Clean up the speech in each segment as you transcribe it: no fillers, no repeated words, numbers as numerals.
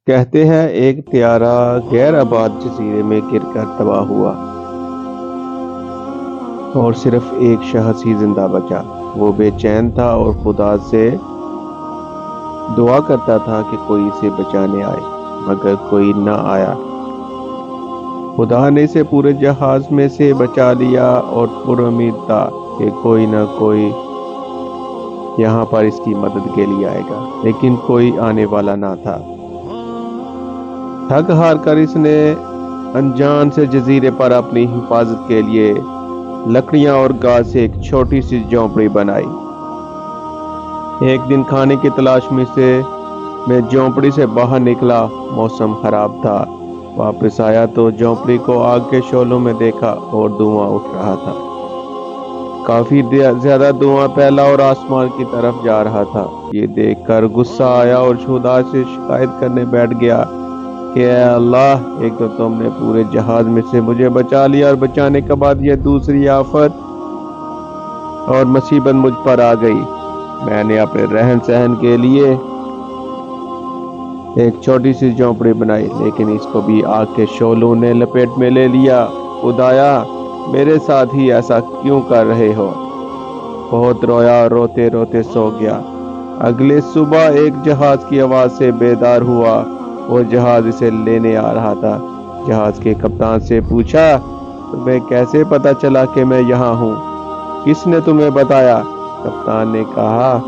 کہتے ہیں ایک طیارہ غیر آباد جزیرے میں گر کر تباہ ہوا اور صرف ایک شخص ہی زندہ بچا۔ وہ بے چین تھا اور خدا سے دعا کرتا تھا کہ کوئی اسے بچانے آئے، مگر کوئی نہ آیا۔ خدا نے اسے پورے جہاز میں سے بچا لیا اور پر امید تھا کہ کوئی نہ کوئی یہاں پر اس کی مدد کے لیے آئے گا، لیکن کوئی آنے والا نہ تھا۔ تھک ہار کر اس نے انجان سے جزیرے پر اپنی حفاظت کے لیے لکڑیاں اور گھاس سے ایک چھوٹی سی جھونپڑی بنائی۔ ایک دن کھانے کی تلاش میں جھونپڑی سے باہر نکلا۔ موسم خراب تھا۔ واپس آیا تو جھونپڑی کو آگ کے شعلوں میں دیکھا اور دھواں اٹھ رہا تھا۔ کافی زیادہ دھواں پھیلا اور آسمان کی طرف جا رہا تھا۔ یہ دیکھ کر غصہ آیا اور خدا سے شکایت کرنے بیٹھ گیا کہ اے اللہ، ایک تو تم نے پورے جہاز میں سے مجھے بچا لیا اور بچانے کے بعد یہ دوسری آفت اور مصیبت مجھ پر آ گئی۔ میں نے اپنے رہن سہن کے لیے ایک چھوٹی سی جھونپڑی بنائی، لیکن اس کو بھی آگ کے شعلوں نے لپیٹ میں لے لیا۔ خدایا، میرے ساتھ ہی ایسا کیوں کر رہے ہو؟ بہت رویا اور روتے روتے سو گیا۔ اگلے صبح ایک جہاز کی آواز سے بیدار ہوا۔ وہ جہاز اسے لینے آ رہا تھا۔ جہاز کے کپتان سے پوچھا، تمہیں کیسے پتا چلا کہ میں یہاں ہوں؟ کس نے تمہیں بتایا؟ کپتان نے کہا،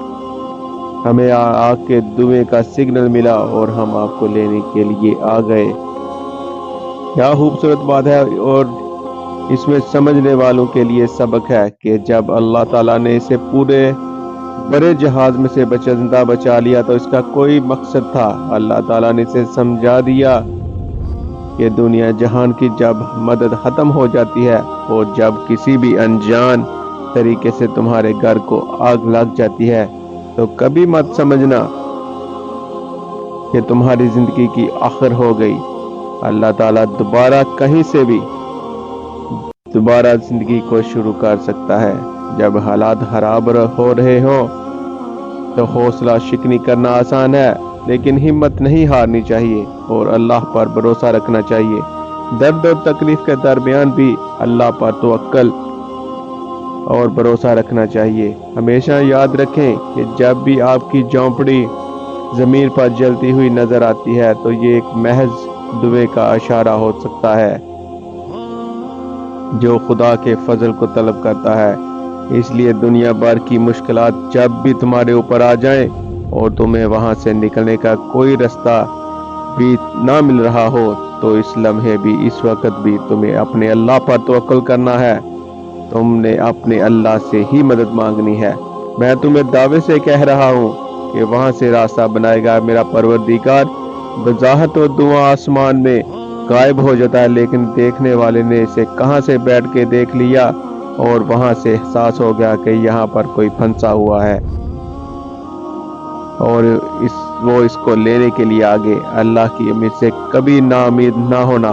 ہمیں آگ کے دھوئیں کا سگنل ملا اور ہم آپ کو لینے کے لیے آ گئے۔ کیا خوبصورت بات ہے، اور اس میں سمجھنے والوں کے لیے سبق ہے کہ جب اللہ تعالیٰ نے اسے پورے بڑے جہاز میں سے زندہ بچا لیا تو اس کا کوئی مقصد تھا۔ اللہ تعالیٰ نے اسے سمجھا دیا کہ دنیا جہان کی جب مدد ختم ہو جاتی ہے اور جب کسی بھی انجان طریقے سے تمہارے گھر کو آگ لگ جاتی ہے تو کبھی مت سمجھنا کہ تمہاری زندگی کی آخر ہو گئی۔ اللہ تعالیٰ دوبارہ کہیں سے بھی دوبارہ زندگی کو شروع کر سکتا ہے۔ جب حالات خراب ہو رہے ہوں تو حوصلہ شکنی کرنا آسان ہے، لیکن ہمت نہیں ہارنی چاہیے اور اللہ پر بھروسہ رکھنا چاہیے۔ درد اور تکلیف کے درمیان بھی اللہ پر توکل اور بھروسہ رکھنا چاہیے۔ ہمیشہ یاد رکھیں کہ جب بھی آپ کی جھونپڑی زمین پر جلتی ہوئی نظر آتی ہے تو یہ ایک محض دعوے کا اشارہ ہو سکتا ہے جو خدا کے فضل کو طلب کرتا ہے۔ اس لیے دنیا بھر کی مشکلات جب بھی تمہارے اوپر آ جائیں اور تمہیں وہاں سے نکلنے کا کوئی رستہ بھی نہ مل رہا ہو تو اس لمحے بھی، اس وقت بھی تمہیں اپنے اللہ پر توکل کرنا ہے۔ تم نے اپنے اللہ سے ہی مدد مانگنی ہے۔ میں تمہیں دعوے سے کہہ رہا ہوں کہ وہاں سے راستہ بنائے گا میرا پروردگار۔ بظاہر تو دھواں آسمان میں غائب ہو جاتا ہے، لیکن دیکھنے والے نے اسے کہاں سے بیٹھ کے دیکھ لیا اور وہاں سے احساس ہو گیا کہ یہاں پر کوئی پھنسا ہوا ہے اور وہ اس کو لینے کے لیے آگے۔ اللہ کی امید سے کبھی نا امید نہ ہونا۔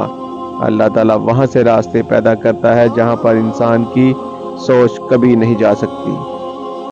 اللہ تعالیٰ وہاں سے راستے پیدا کرتا ہے جہاں پر انسان کی سوچ کبھی نہیں جا سکتی۔